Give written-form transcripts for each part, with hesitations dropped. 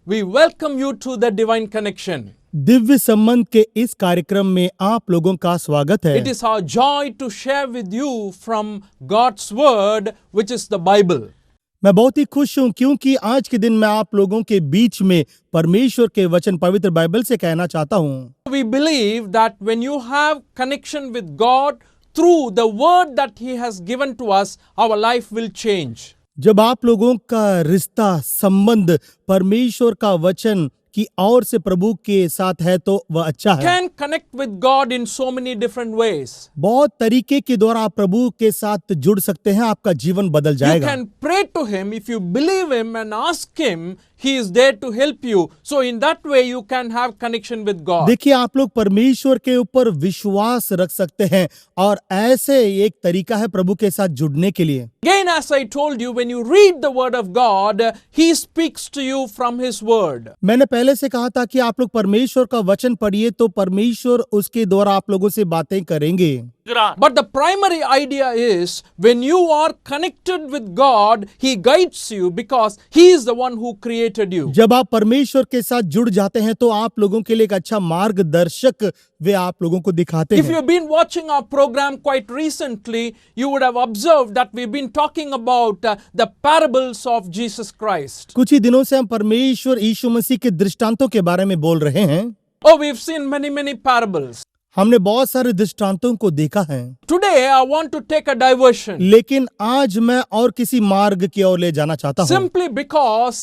we welcome you to the Divine Connection. Divya संबंध के इस कार्यक्रम में आप लोगों का स्वागत है। It is our joy to share with you from God's Word, which is the Bible. मैं बहुत ही खुश हूं क्योंकि आज के दिन मैं आप लोगों के बीच में परमेश्वर के वचन पवित्र बाइबल से कहना चाहता हूं। We believe that when you have connection with God through the Word that He has given to us, our life will change. जब आप लोगों का रिश्ता संबंध परमेश्वर का वचन की ओर से प्रभु के साथ है तो वह अच्छा है। Can connect with God in so many different ways. बहुत तरीके के द्वारा आप प्रभु के साथ जुड़ सकते हैं, आपका जीवन बदल You जाएगा। can pray to Him if you believe Him and ask Him. He is there to help you. So in that way you can have connection with God. देखिए, आप लोग परमेश्वर के ऊपर विश्वास रख सकते हैं और ऐसे एक तरीका है प्रभु के साथ जुड़ने के लिए। Again, as I told you, when you read the Word of God, He speaks to you from His Word. मैंने पहले से कहा था कि आप लोग परमेश्वर का वचन पढ़िए तो परमेश्वर उसके द्वारा आप लोगों से बातें करेंगे। But the primary idea is when you are connected with God, He guides you because He is the one who created you. जब आप परमेश्वर के साथ जुड़ जाते हैं तो आप लोगों के लिए एक अच्छा मार्गदर्शक वे आप लोगों को दिखाते If हैं। you've been watching our program quite recently, you would have observed that we've been talking about the parables of Jesus Christ. कुछ ही दिनों से हम परमेश्वर यीशु मसीह के दृष्टांतों के बारे में बोल रहे हैं। Oh, we've seen many parables. हमने बहुत सारे दृष्टांतों को देखा है। Today, I want to take a diversion. लेकिन आज मैं और किसी मार्ग की ओर ले जाना चाहता हूँ। Simply because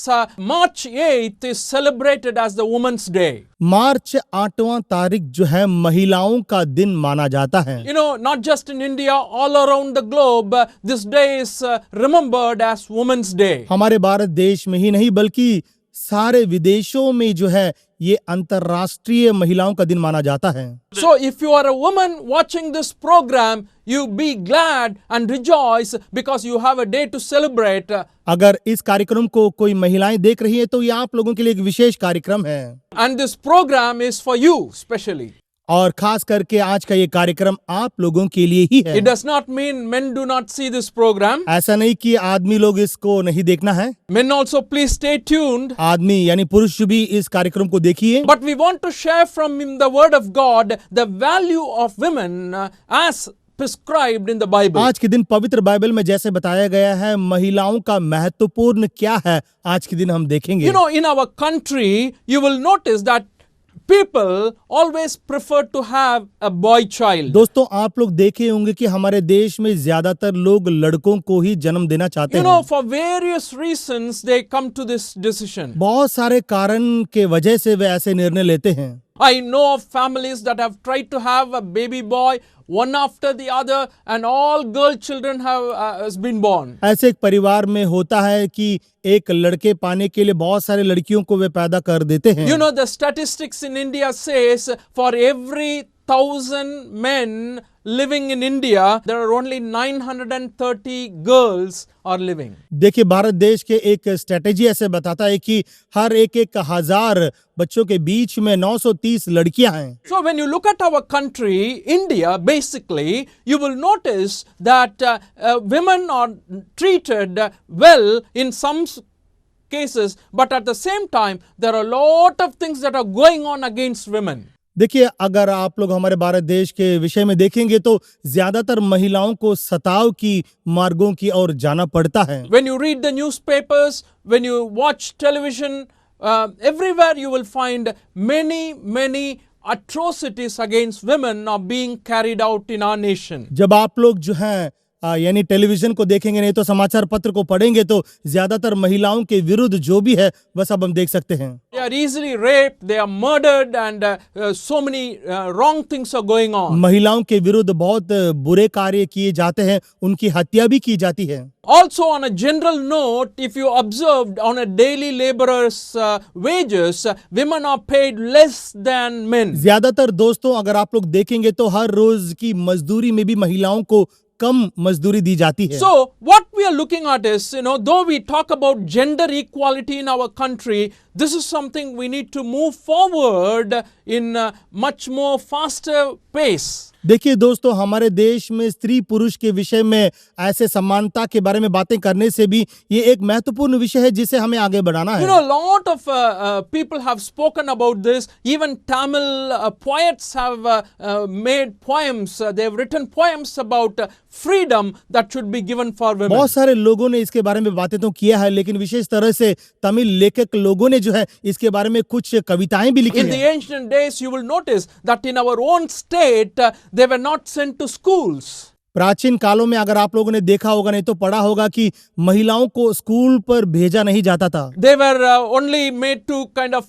March 8th is celebrated as the Women's Day. मार्च 8वां तारीख जो है महिलाओं का दिन माना जाता है। You know, not just in India, all around the globe, this day is remembered as Women's Day. हमारे भारत देश में ही नहीं बल्कि सारे विदेशों में जो है ये अंतर्राष्ट्रीय महिलाओं का दिन माना जाता है। So if you are a woman watching this program, you be glad and rejoice because you have a day to celebrate. अगर इस कार्यक्रम को कोई महिलाएं देख रही हैं तो ये आप लोगों के लिए एक विशेष कार्यक्रम है। And this program is for you specially. और खास करके आज का ये कार्यक्रम आप लोगों के लिए ही है। It does not mean men do not see this program. ऐसा नहीं कि आदमी लोग इसको नहीं देखना है। Men also please stay tuned. आदमी यानी पुरुष भी इस कार्यक्रम को देखिए। But we want to share from the Word of God the value of women as prescribed in the Bible. आज के दिन पवित्र बाइबल में जैसे बताया गया है महिलाओं का महत्वपूर्ण क्या है, आज के दिन हम देखेंगे। You know, in our country, you will notice that people always prefer to have a boy child. दोस्तों, आप लोग देखे होंगे कि हमारे देश में ज्यादातर लोग लड़कों को ही जन्म देना चाहते You know, हैं। for various reasons they come to this decision. बहुत सारे कारण के वजह से वे ऐसे निर्णय लेते हैं। I know of families that have tried to have a baby boy one after the other and all girl children has been born. ऐसे एक परिवार में होता है कि एक लड़के पाने के लिए बहुत सारे लड़कियों को वे पैदा कर देते हैं। You know, the statistics in India says for every 1,000 men living in India, there are only 930 girls are living. देखिए, भारत देश के एक स्ट्रेटेजी ऐसे बताता है कि हर एक हजार बच्चों के बीच में 930 लड़कियां हैं। So when you look at our country, India, basically, you will notice that women are treated well in some cases, but at the same time, there are a lot of things that are going on against women. देखिए, अगर आप लोग हमारे भारत देश के विषय में देखेंगे तो ज्यादातर महिलाओं को सताव की मार्गों की ओर जाना पड़ता है। When you read the newspapers, when you watch television, everywhere you will find many atrocities against women are being carried out in our nation. जब आप लोग जो हैं यानी टेलीविजन को देखेंगे नहीं तो समाचार पत्र को पढ़ेंगे तो ज्यादातर महिलाओं के विरुद्ध जो भी है वह सब हम देख सकते हैं। They are easily raped, they are murdered and so many wrong things are going on. महिलाओं के विरुद्ध बहुत बुरे कार्य किए जाते हैं, उनकी हत्या भी की जाती है। Also, on a general note, if you observed on a daily laborer's wages, women are paid less than men. ज्यादातर दोस्तों अगर आप लोग देखेंगे तो हर रोज की मजदूरी में भी महिलाओं को कम मजदूरी दी जाती है। So what we are looking at is, though we talk about gender equality in our country, this is something we need to move forward in a much more faster pace. देखिए दोस्तों, हमारे देश में स्त्री पुरुष के विषय में ऐसे समानता के बारे में बातें करने से भी ये एक महत्वपूर्ण विषय है जिसे हमें आगे बढ़ाना You है। know, a lot of people have spoken about this. Even Tamil poets have made poems. They have written poems about freedom that should be given for women. बहुत सारे लोगों ने इसके बारे में बातें तो किया है, लेकिन विशेष तरह से तमिल लेखक लोगों ने जो है इसके बारे में कुछ कविताएं भी लिखी In the हैं। ancient days, you will notice that in our own state, they were not sent to schools. प्राचीन कालों में अगर आप लोगों ने देखा होगा, नहीं तो पढ़ा होगा कि महिलाओं को स्कूल पर भेजा नहीं जाता था। They were only made to kind of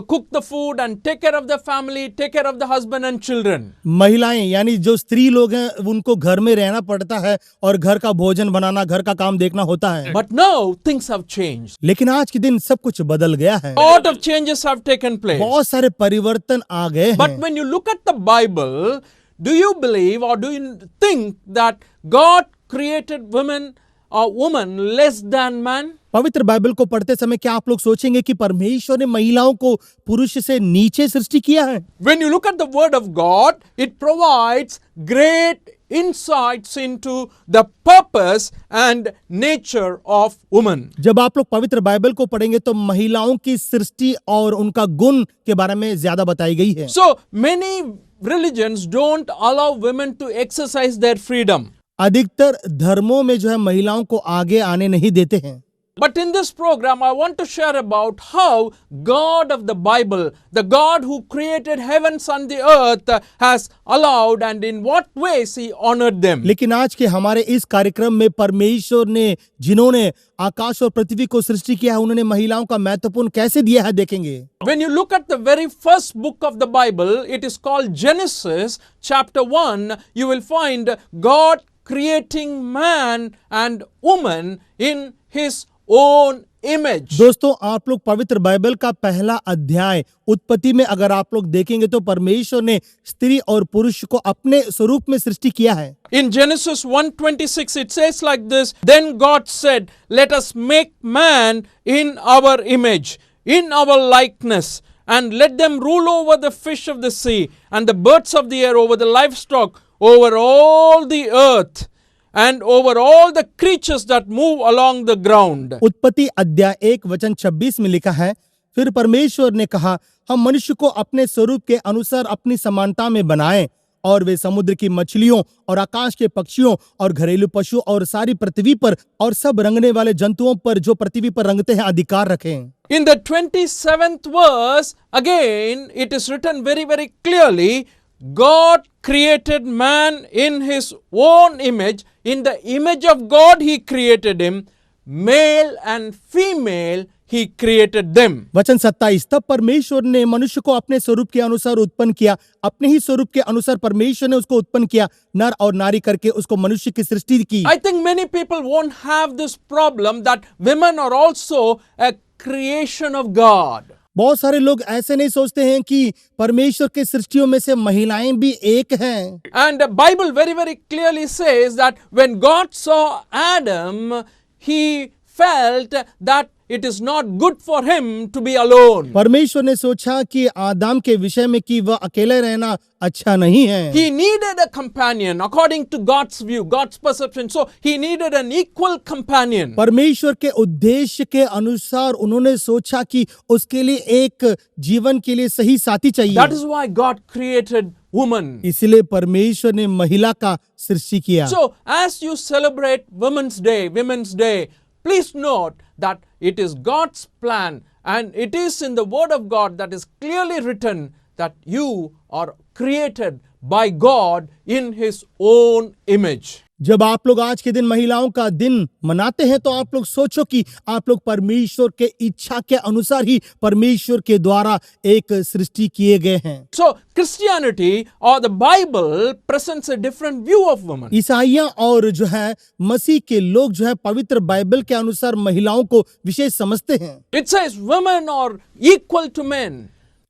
cook the food and take care of the family, take care of the husband and children. महिलाएं यानी जो स्त्री लोग हैं उनको घर में रहना पड़ता है और घर का भोजन बनाना, घर का काम देखना होता है। But now things have changed. लेकिन आज के दिन सब कुछ बदल गया है। A lot of changes have taken place. बहुत सारे परिवर्तन आ गए But हैं। when you look at the Bible, do you believe or do you think that God created women or woman less than man? पवित्र बाइबल को पढ़ते समय क्या आप लोग सोचेंगे कि परमेश्वर ने महिलाओं को पुरुष से नीचे सृष्टि किया है? When you look at the word of God, it provides great insights into the purpose and nature of woman. जब आप लोग पवित्र बाइबल को पढ़ेंगे तो महिलाओं की सृष्टि और उनका गुण के बारे में ज्यादा बताई गई है। So many religions don't allow women to exercise their freedom. अधिकतर धर्मों में जो है महिलाओं को आगे आने नहीं देते हैं। But in this program, I want to share about how God of the Bible, the God who created heavens and the earth, has allowed and in what ways He honored them. लेकिन आज के हमारे इस कार्यक्रम में परमेश्वर ने जिन्होंने आकाश और पृथ्वी को सृष्टि किया है, उन्होंने महिलाओं का महत्वपूर्ण कैसे दिया है देखेंगे। When you look at the very first book of the Bible, it is called Genesis, chapter 1, you will find God creating man and woman in His own image. दोस्तों, आप लोग पवित्र बाइबल का पहला अध्याय उत्पत्ति में अगर आप लोग देखेंगे तो परमेश्वर ने स्त्री और पुरुष को अपने स्वरूप में सृष्टि किया है। In Genesis 1:26 it says like this, Then God said, Let us make man in our image, in our likeness, and let them rule over the fish of the sea, and the birds of the air, over the livestock, over all the earth, and over all the creatures that move along the ground. उत्पत्ति अध्याय 1:26 में लिखा है, फिर परमेश्वर ने कहा, हम मनुष्य को अपने स्वरूप के अनुसार अपनी समानता में बनाएं और वे समुद्र की मछलियों और आकाश के पक्षियों और घरेलू पशु और सारी पृथ्वी पर और सब रंगने वाले जंतुओं पर जो पृथ्वी पर रंगते हैं अधिकार रखें। In the 27th verse, again, it is written very, very clearly, God created man in His own image. In the image of God He created him. Male and female He created them. वचन 27, तब परमेश्वर ने मनुष्य को अपने स्वरूप के अनुसार उत्पन्न किया, अपने ही स्वरूप के अनुसार परमेश्वर ने उसको उत्पन्न किया, नर और नारी करके उसको मनुष्य की सृष्टि की। I think many people won't have this problem that women are also a creation of God. बहुत सारे लोग ऐसे नहीं सोचते हैं कि परमेश्वर के सृष्टियों में से महिलाएं भी एक हैं। And the Bible very, very clearly says that when God saw Adam, He felt that it is not good for him to be alone. परमेश्वर ने सोचा कि आदम के विषय में कि वह अकेले रहना अच्छा नहीं है। He needed a companion according to God's view, God's perception. So he needed an equal companion. परमेश्वर के उद्देश्य के अनुसार उन्होंने सोचा कि उसके लिए एक जीवन के लिए सही साथी चाहिए। That is why God created woman. इसलिए परमेश्वर ने महिला का सृष्टि किया। So as you celebrate Women's Day, please note that it is God's plan and it is in the Word of God that is clearly written that you are created by God in His own image. जब आप लोग आज के दिन महिलाओं का दिन मनाते हैं तो आप लोग सोचो कि आप लोग परमेश्वर के इच्छा के अनुसार ही परमेश्वर के द्वारा एक सृष्टि किए गए हैं। So Christianity or the Bible presents a different view of women. ईसाइयां और जो है मसीह के लोग जो है पवित्र बाइबल के अनुसार महिलाओं को विशेष समझते हैं। It says women are equal to men.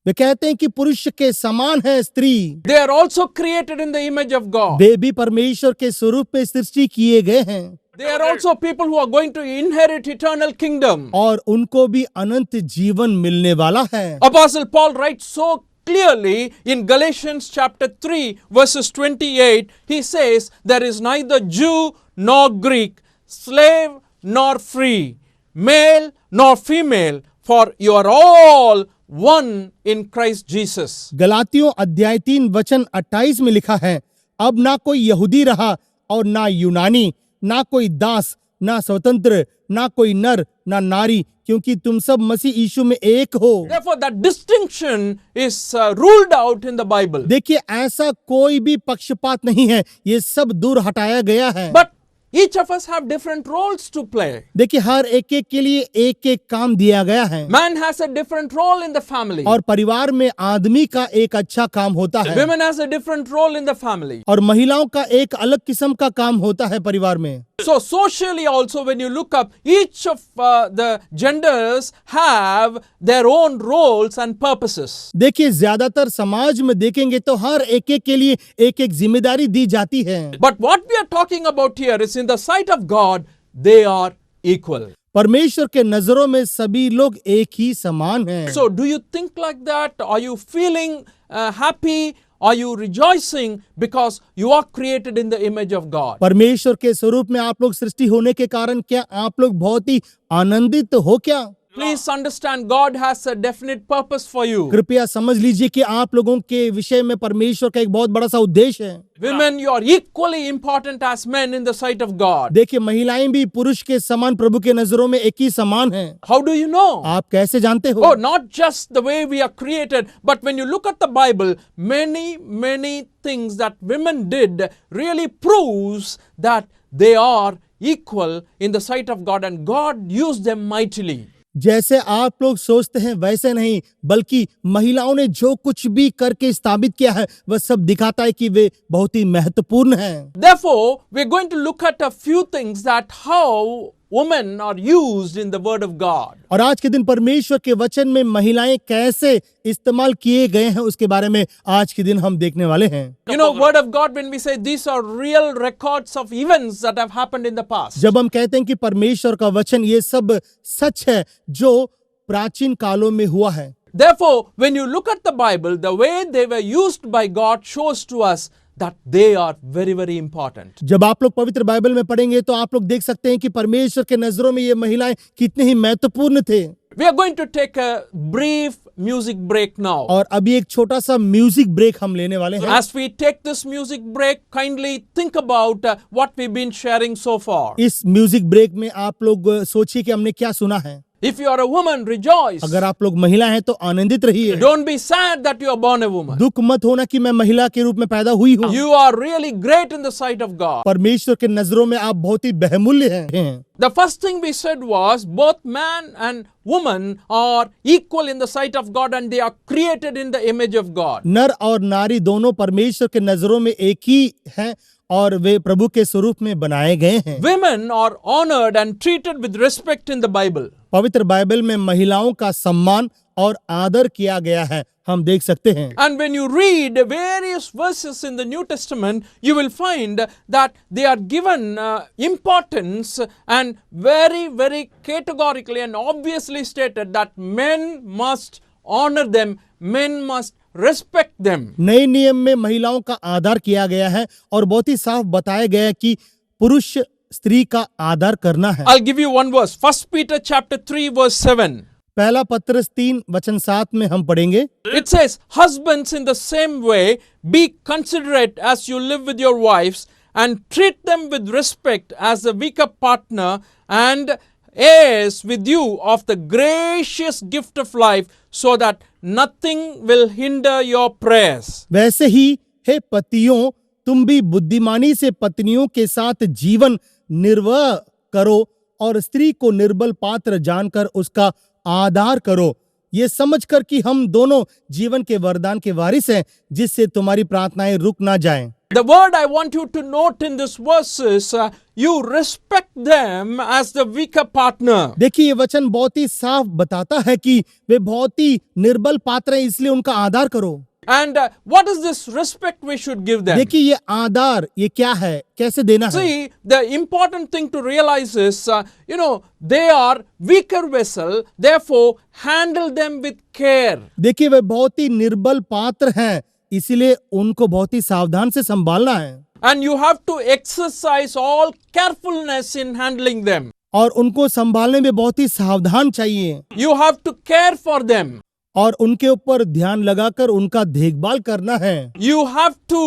वे कहते हैं कि पुरुष के समान है स्त्री। They are also created in the image of God. वे भी परमेश्वर के स्वरूप में सृष्टि किए गए हैं। They are also people who are going to inherit eternal kingdom. और उनको भी अनंत जीवन मिलने वाला है। Apostle Paul writes so clearly in Galatians chapter 3 verses 28, he says, there is neither Jew nor Greek, slave nor free, male nor female, for you are all one in Christ Jesus. गलातियों अध्याय 3 वचन 28 में लिखा है, अब ना कोई यहूदी रहा और ना यूनानी, ना कोई दास ना स्वतंत्र, ना कोई नर ना नारी, क्योंकि तुम सब मसीह यीशु में एक हो। Therefore, that distinction is ruled out in the Bible. देखिए, ऐसा कोई भी पक्षपात नहीं है, ये सब दूर हटाया गया है। But each of us have different roles to play. देखिए, हर एक एक के लिए एक एक काम दिया गया है, Man has a different role in the family. और परिवार में आदमी का एक अच्छा काम होता है, Women has a different role in the family. और महिलाओं का एक अलग किस्म का काम होता है परिवार में। So socially also, when you look up, each of the genders have their own roles and purposes. देखिए, ज्यादातर समाज में देखेंगे तो हर एक एक के लिए एक एक जिम्मेदारी दी जाती है, But what we are talking about here is, in the sight of God, they are equal. परमेश्वर के नजरों में सभी लोग एक ही समान हैं। So do you think like that? Are you feeling happy? Are you rejoicing because you are created in the image of God? परमेश्वर के स्वरूप में आप लोग सृष्टि होने के कारण क्या आप लोग बहुत ही आनंदित हो क्या? Please understand, God has a definite purpose for you. कृपया समझ लीजिए कि आप लोगों के विषय में परमेश्वर का एक बहुत बड़ा सा उद्देश्य है। Women, you are equally important as men in the sight of God. देखिए, महिलाएं भी पुरुष के समान प्रभु के नजरों में एक ही समान हैं। How do you know? आप कैसे जानते हो? Oh, not just the way we are created, but when you look at the Bible, many things that women did really proves that they are equal in the sight of God, and God used them mightily. जैसे आप लोग सोचते हैं वैसे नहीं, बल्कि महिलाओं ने जो कुछ भी करके स्थापित किया है वह सब दिखाता है कि वे बहुत ही महत्वपूर्ण हैं। Therefore, we're going to look at a few things that how women are used in the word of God. और आज के दिन परमेश्वर के वचन में महिलाएं कैसे इस्तेमाल किए गए हैं उसके बारे में आज के दिन हम देखने वाले हैं। You know, word of God, when we say these are real records of events that have happened in the past. जब हम कहते हैं कि परमेश्वर का वचन ये सब सच है जो प्राचीन कालों में हुआ है। Therefore, when you look at the Bible, the way they were used by God shows to us that they are very important. जब आप लोग पवित्र बाइबल में पढ़ेंगे तो आप लोग देख सकते हैं कि परमेश्वर के नजरों में ये महिलाएं कितनी ही महत्वपूर्ण थे। We are going to take a brief music break now. और अभी एक छोटा सा म्यूजिक ब्रेक हम लेने वाले हैं। As we take this music break, kindly think about what we've been sharing so far. इस म्यूजिक ब्रेक में आप लोग सोचिए कि हमने क्या सुना है। If you are a woman, rejoice. अगर आप लोग महिला हैं तो आनंदित रहिए। Don't be sad that you are born a woman. दुख मत होना कि मैं महिला के रूप में पैदा हुई हूँ। You are really great in the sight of God. परमेश्वर के नजरों में आप बहुत ही बहुमूल्य हैं। The first thing we said was both man and woman are equal in the sight of God, and they are created in the image of God. नर और नारी दोनों परमेश्वर के नजरों में एक ही हैं और वे प्रभु के स्वरूप में बनाए गए हैं। Women are honored and treated with respect in the Bible. पवित्र बाइबल में महिलाओं का सम्मान और आदर किया गया है, हम देख सकते हैं। And when you read various verses in the New Testament, you will find that they are given importance and very categorically and obviously stated that men must honor them, men must respect them. नए नियम में महिलाओं का आदर किया गया है और बहुत ही साफ बताया गया है कि पुरुष स्त्री का आदर करना है। I'll give you one verse. 1 Peter chapter 3 verse 7. पहला पत्रस 3 वचन 7 में हम पढ़ेंगे। It says, husbands in the same way be considerate as you live with your wives and treat them with respect as a weaker partner and heirs with you of the gracious gift of life, so that nothing will hinder your prayers. वैसे ही हे पतियों, तुम भी बुद्धिमानी से पत्नियों के साथ जीवन निर्वाह करो और स्त्री को निर्बल पात्र जानकर उसका आदर करो, ये समझकर कि हम दोनों जीवन के वरदान के वारिस हैं, जिससे तुम्हारी प्रार्थनाएं रुक ना जाएं। The word I want you to note in this verse is you respect them as the weaker partner. देखिए, ये वचन बहुत ही साफ बताता है कि वे बहुत ही निर्बल पात्र हैं, इसलिए उनका आदर करो। And what is this respect we should give them? देखिए ये आदर ये क्या है, कैसे देना है? See, the important thing to realize is, they are weaker vessel, therefore handle them with care. देखिए वे बहुत ही निर्बल पात्र हैं, इसीलिए उनको बहुत ही सावधान से संभालना है And you have to exercise all carefulness in handling them. और उनको संभालने में बहुत ही सावधान चाहिए You have to care for them. और उनके ऊपर ध्यान लगाकर उनका देखभाल करना है You have to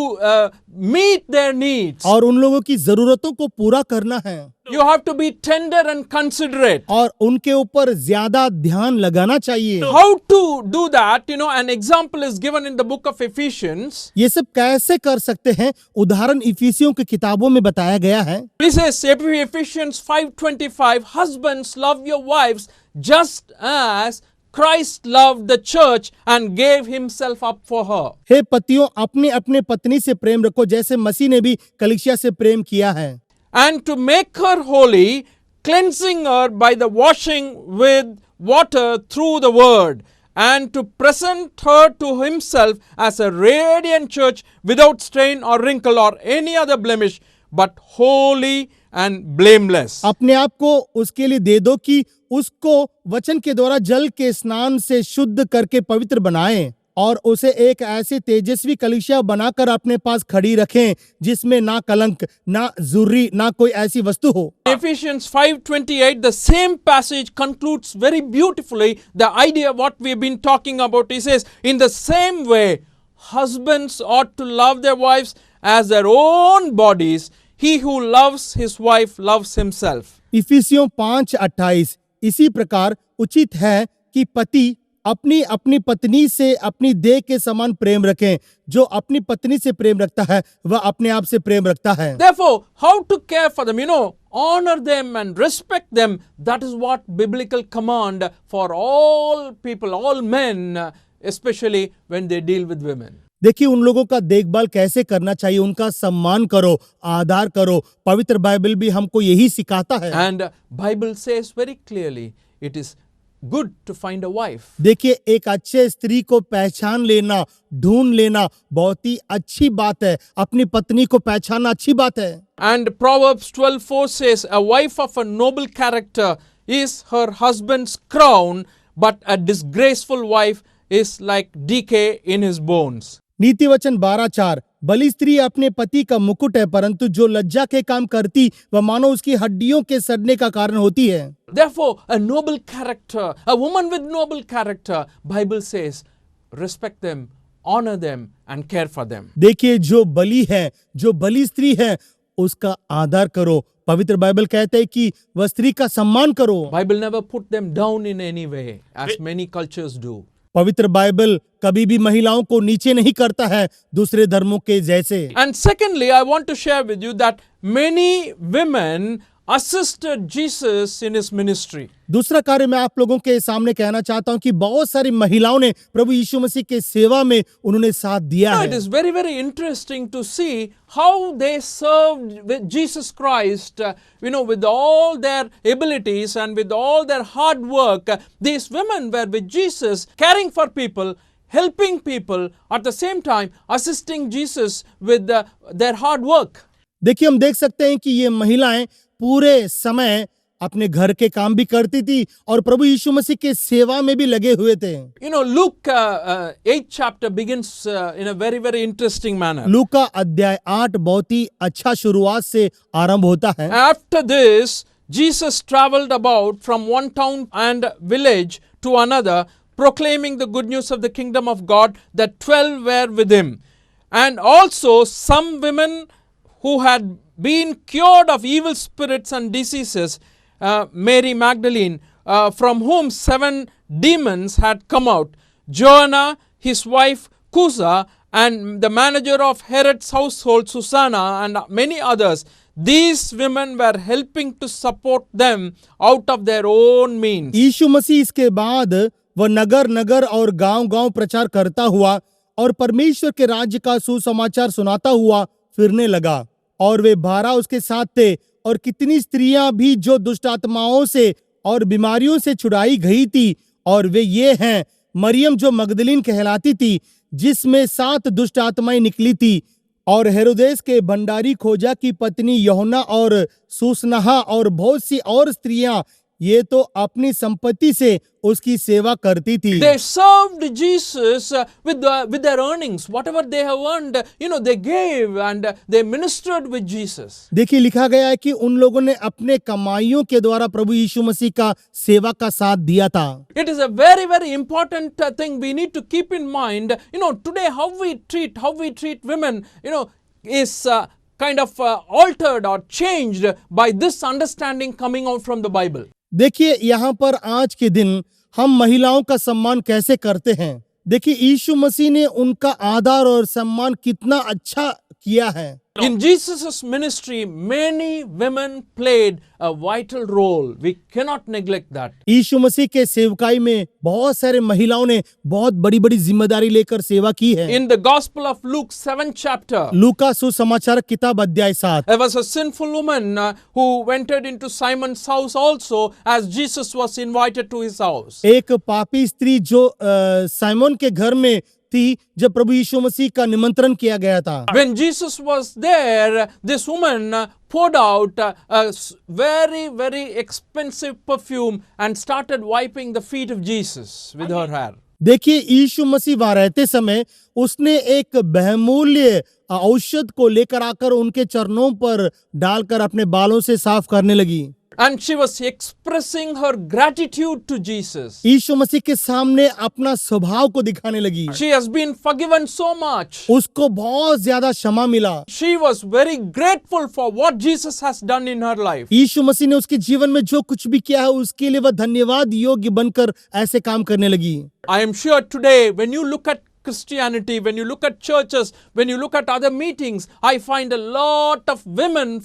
meet their needs. और उन लोगों की जरूरतों को पूरा करना है You have to be tender and considerate. और उनके ऊपर ज्यादा ध्यान लगाना चाहिए। How to do that? An example is given in the book of Ephesians. ये सब कैसे कर सकते हैं? उदाहरण इफिसियों की किताबों में बताया गया है। He says, Ephesians 5:25, husbands, love your wives just as Christ loved the church and gave himself up for her. हे पतियों, अपने अपने पत्नी से प्रेम रखो जैसे मसीह ने भी कलीसिया से प्रेम किया है। And to make her holy, cleansing her by the washing with water through the word, and to present her to himself as a radiant church without stain or wrinkle or any other blemish, but holy and blameless. अपने आप को उसके लिए दे दो कि उसको वचन के द्वारा जल के स्नान से शुद्ध करके पवित्र बनाएं और उसे एक ऐसे तेजस्वी कलीसिया बनाकर अपने पास खड़ी रखें जिसमें ना कलंक, ना जुर्री, ना कोई ऐसी वस्तु हो। Ephesians 5:28, the same passage concludes very beautifully the idea what we've been talking about. He says, in the same way, husbands ought to love their wives as their own bodies. He who loves his wife loves himself. इफिसियों 5:28 इसी प्रकार उचित है कि पति अपनी अपनी पत्नी से अपनी देह के समान प्रेम रखें। जो अपनी पत्नी से प्रेम रखता है वह अपने आप से प्रेम रखता है। Therefore, how to care for them, honor them and respect them. That is what biblical command for all people, all men, especially when they deal with women. देखिए उन लोगों का देखभाल कैसे करना चाहिए, उनका सम्मान करो, आदर करो। पवित्र बाइबल भी हमको यही सिखाता है। And Bible says very clearly, it is good to find a wife. देखिए एक अच्छे स्त्री को पहचान लेना, ढूंढ लेना बहुत ही अच्छी बात है। अपनी पत्नी को पहचानना अच्छी बात है। And Proverbs 12:4 says, a wife of a noble character is her husband's crown, but a disgraceful wife is like decay in his bones. नीति वचन 12:4 बली स्त्री अपने पति का मुकुट है, परंतु जो लज्जा के काम करती वह मानो उसकी हड्डियों के सड़ने का कारण होती है। Therefore, a noble character, a woman with noble character, Bible says, respect them, honor them and care for them. देखिए जो बली है, जो बली स्त्री है, उसका आदर करो। पवित्र बाइबल कहते हैं कि वह स्त्री का सम्मान करो। Bible never put them down in any way, as many cultures do. पवित्र बाइबल कभी भी महिलाओं को नीचे नहीं करता है दूसरे धर्मों के जैसे। And secondly, I want to share with you that many women assisted Jesus in his ministry. दूसरा कार्य मैं आप लोगों के सामने कहना चाहता हूं कि बहुत सारी महिलाओं ने प्रभु यीशु मसीह के सेवा में उन्होंने साथ दिया Now, है। it is very, very interesting to see how they served with Jesus Christ, with all their abilities and with all their hard work. These women were with Jesus, caring for people, helping people, at the same time assisting Jesus with their hard work. देखिए हम देख सकते हैं कि ये महिलाएं पूरे समय अपने घर के काम भी करती थी और प्रभु यीशु मसीह के सेवा में भी लगे हुए थे। Luke 8th chapter begins in a very, very interesting manner. लूका अध्याय 8 बहुत ही अच्छा शुरुआत से आरंभ होता है। After this, Jesus traveled about from one town and village to another, proclaiming the good news of the kingdom of God. The 12 were with him, and also some women who had been cured of evil spirits and diseases, Mary Magdalene, from whom 7 demons had come out, Joanna, his wife Chuza, and the manager of Herod's household, Susanna, and many others. These women were helping to support them out of their own means. यीशु मसीह इसके बाद वह नगर नगर और गांव गांव प्रचार करता हुआ और परमेश्वर के राज्य का सुसमाचार सुनाता हुआ फिरने लगा, और वे 12 उसके साथ थे, और कितनी स्त्रियां भी जो दुष्ट आत्माओं से और बीमारियों से छुड़ाई गई थी, और वे ये हैं मरियम जो मगदलीन कहलाती थी, जिसमें 7 दुष्ट आत्माएं निकली थी। और हेरोदेस के भंडारी खोजा की पत्नी यहोना और सूसनहा और बहुत सी और स्त्रियां, ये तो अपनी संपत्ति से उसकी सेवा करती थी। They served Jesus with their earnings, whatever they have earned, they gave and they ministered with Jesus. देखिए, लिखा गया है कि उन लोगों ने अपने कमाइयों के द्वारा प्रभु यीशु मसीह का सेवा का साथ दिया था। It is a very, very important thing we need to keep in mind. Today how we treat women, is kind of altered or changed by this understanding coming out from the Bible. देखिए, यहाँ पर आज के दिन हम महिलाओं का सम्मान कैसे करते हैं। देखिए, यीशु मसीह ने उनका आदर और सम्मान कितना अच्छा किया है। In Jesus' ministry, many women played a vital role. We cannot neglect that. यीशु मसीह के सेवकाई में बहुत सारे महिलाओं ने बहुत बड़ी बड़ी जिम्मेदारी लेकर सेवा की है। In the Gospel of Luke 7th chapter, लूका सुसमाचार किताब अध्याय 7, there was a sinful woman who entered into Simon's house also as Jesus was invited to his house. एक पापी स्त्री जो साइमन के घर में थी जब प्रभु यीशु मसीह का निमंत्रण किया गया था। When Jesus was there, this woman poured out a very, very expensive perfume and started wiping the feet of Jesus with her hair. देखिए, यीशु मसीह वहां रहते समय उसने एक बहुमूल्य औषध को लेकर आकर उनके चरणों पर डालकर अपने बालों से साफ करने लगी। And she was expressing her gratitude to Jesus. यीशु मसीह के सामने अपना स्वभाव को दिखाने लगी। She has been forgiven so much. उसको बहुत ज्यादा क्षमा मिला। She was very grateful for what Jesus has done in her life. यीशु मसीह ने उसके जीवन में जो कुछ भी किया है उसके लिए वह धन्यवाद योग्य बनकर ऐसे काम करने लगी। I am sure today when you look at Christianity, when you look at churches, when you look at other meetings, I find a lot of women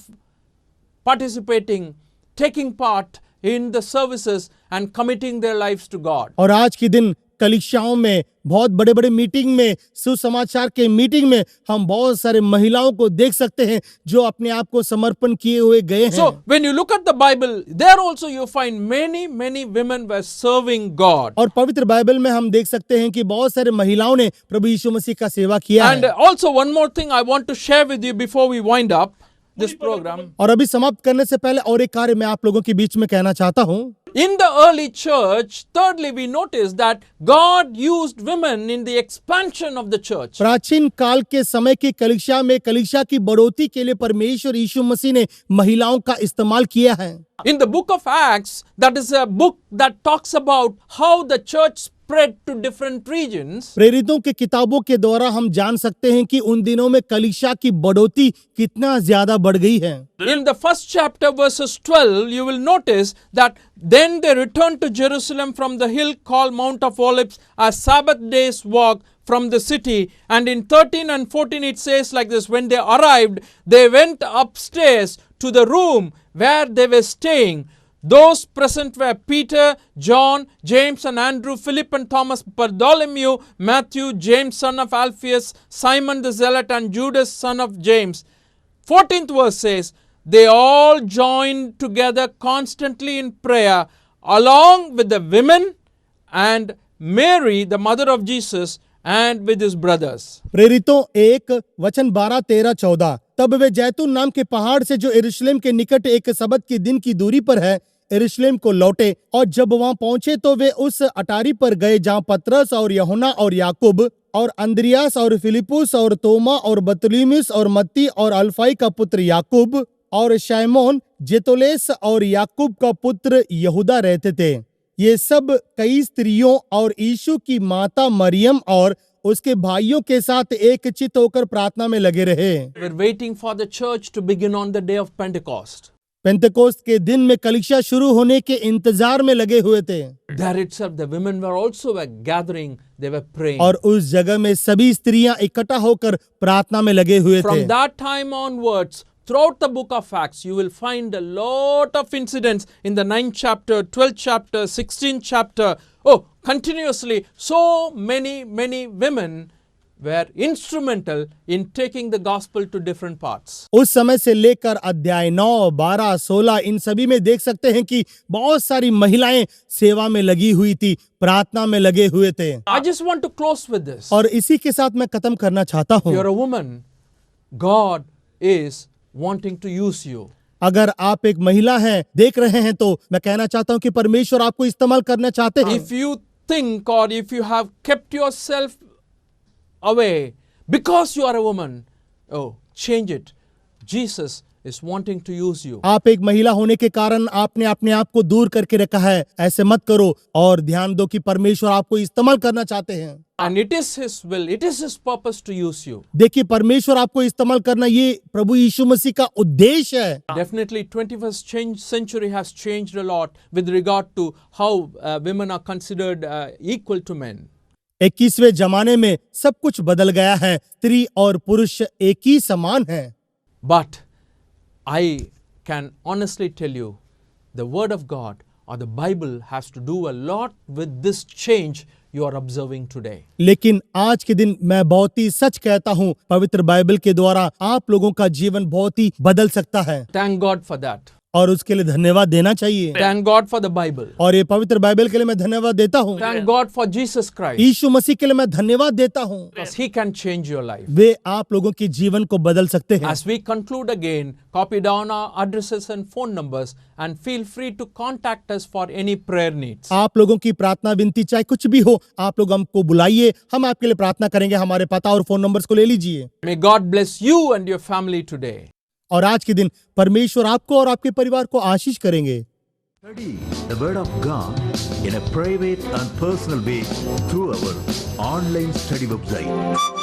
participating, taking part in the services and committing their lives to God. और आज के दिन कलीसियाओं में बहुत बड़े बड़े meeting में, सुसमाचार के मीटिंग में हम बहुत सारे महिलाओं को देख सकते हैं जो अपने आप को समर्पण किए हुए गए हैं। So when you look at the Bible, there also you find many women were serving God. और पवित्र बाइबल में हम देख सकते हैं कि बहुत सारे महिलाओं ने प्रभु यीशु मसीह का सेवा किया And है। also one more thing I want to share with you before we wind up this program. और अभी समाप्त करने से पहले और एक कार्य मैं आप लोगों के बीच में कहना चाहता हूँ। In the early church, thirdly, we notice that God used women in the expansion of the church. प्राचीन काल के समय की कलीसिया में कलीसिया की बढ़ोतरी के लिए परमेश्वर यीशु मसीह ने महिलाओं का इस्तेमाल किया है। In the book of Acts, that is a book that talks about how the church spread to different regions. प्रेरितों के किताबों के द्वारा हम जान सकते हैं कि उन दिनों में कलीसिया की बढ़ोतरी कितना ज्यादा बढ़ गई है। In the first chapter, verses 12, you will notice that then they returned to Jerusalem from the hill called Mount of Olives, a Sabbath day's walk from the city. And in 13 and 14 it says like this, when they arrived, they went upstairs to the room where they were staying. Those present were Peter, John, James and Andrew, Philip and Thomas, Bartholomew, Matthew, James son of Alphaeus, Simon the Zealot and Judas son of James. 14th verse says, they all joined together constantly in prayer along with the women and Mary, the mother of Jesus, and with his brothers. प्रेरितों 1 वचन 12, 13, 14। तब वे जैतून नाम के पहाड़ से जो यरूशलेम के निकट एक सबत के दिन की दूरी पर है यरूशलेम को लौटे, और जब वहां पहुंचे तो वे उस अटारी पर गए जहां पतरस और यूहन्ना और याकूब और अंद्रियास और फिलिपुस और तोमा और बतुलिमुस और मत्ती और अल्फाई का पुत्र याकूब और शैमोन जेतोलेस और याकूब का पुत्र यहूदा रहते थे। ये सब कई स्त्रियों और यीशु की माता मरियम और उसके भाइयों के साथ एक चित होकर प्रार्थना में लगे रहे। We're waiting for the church to begin on the day of Pentecost. पेंतेकोस्त के दिन में कलीसिया शुरू होने के इंतजार में लगे हुए थे। There itself, the women were also gathering, they were praying. और उस जगह में सभी स्त्रियां इकट्ठा होकर प्रार्थना में लगे हुए थे। From that time onwards, throughout the book of Acts, you will find a lot of incidents in the 9th chapter, 12th chapter, 16th chapter. Continuously, so many women were instrumental in taking the gospel to different parts. उस समय से लेकर अध्याय 9, 12, 16 इन सभी में देख सकते हैं कि बहुत सारी महिलाएं सेवा में लगी हुई थी, प्रार्थना में लगे हुए थे। I just want to close with this. और इसी के साथ मैं खत्म करना चाहता If you're हूँ। a woman, God is wanting to use you. अगर आप एक महिला हैं, देख रहे हैं, तो मैं कहना चाहता हूँ कि परमेश्वर आपको इस्तेमाल करना चाहते हैं। If you think or if you have kept yourself away because you are a woman, oh, change it. Jesus is wanting to use you. आप एक महिला होने के कारण आपने अपने आप को दूर करके रखा है, ऐसे मत करो और ध्यान दो कि परमेश्वर आपको इस्तेमाल करना चाहते हैं। And it is His will, it is His purpose to use you. देखिए, परमेश्वर आपको इस्तेमाल करना ये प्रभु यीशु मसीह का उद्देश्य है। Definitely 21st century has changed a lot with regard to how women are considered equal to men. 21वें जमाने में सब कुछ बदल गया है, स्त्री और पुरुष एक ही समान हैं। But I can honestly tell you, the Word of God or the Bible has to do a lot with this change you are observing today. लेकिन आज के दिन मैं बहुत ही सच कहता हूँ, पवित्र बाइबल के द्वारा आप लोगों का जीवन बहुत ही बदल सकता है Thank God for that. और उसके लिए धन्यवाद देना चाहिए। Thank God for the Bible. और ये पवित्र बाइबल के लिए मैं धन्यवाद देता हूँ। Thank God for Jesus Christ. यीशु मसीह के लिए मैं धन्यवाद देता हूँ, Because He can change your life. वे आप लोगों के जीवन को बदल सकते हैं। As we conclude again, copy down our addresses and phone numbers and feel free to contact us for any prayer needs. आप लोगों की प्रार्थना विनती चाहे कुछ भी हो, आप लोग हमको बुलाइए, हम आपके लिए प्रार्थना करेंगे। हमारे पता और फोन नंबर्स को ले लीजिए। May God bless you and your family today. और आज के दिन परमेश्वर आपको और आपके परिवार को आशीष करेंगे। Study the Word of God in a private and personal way through our online study website.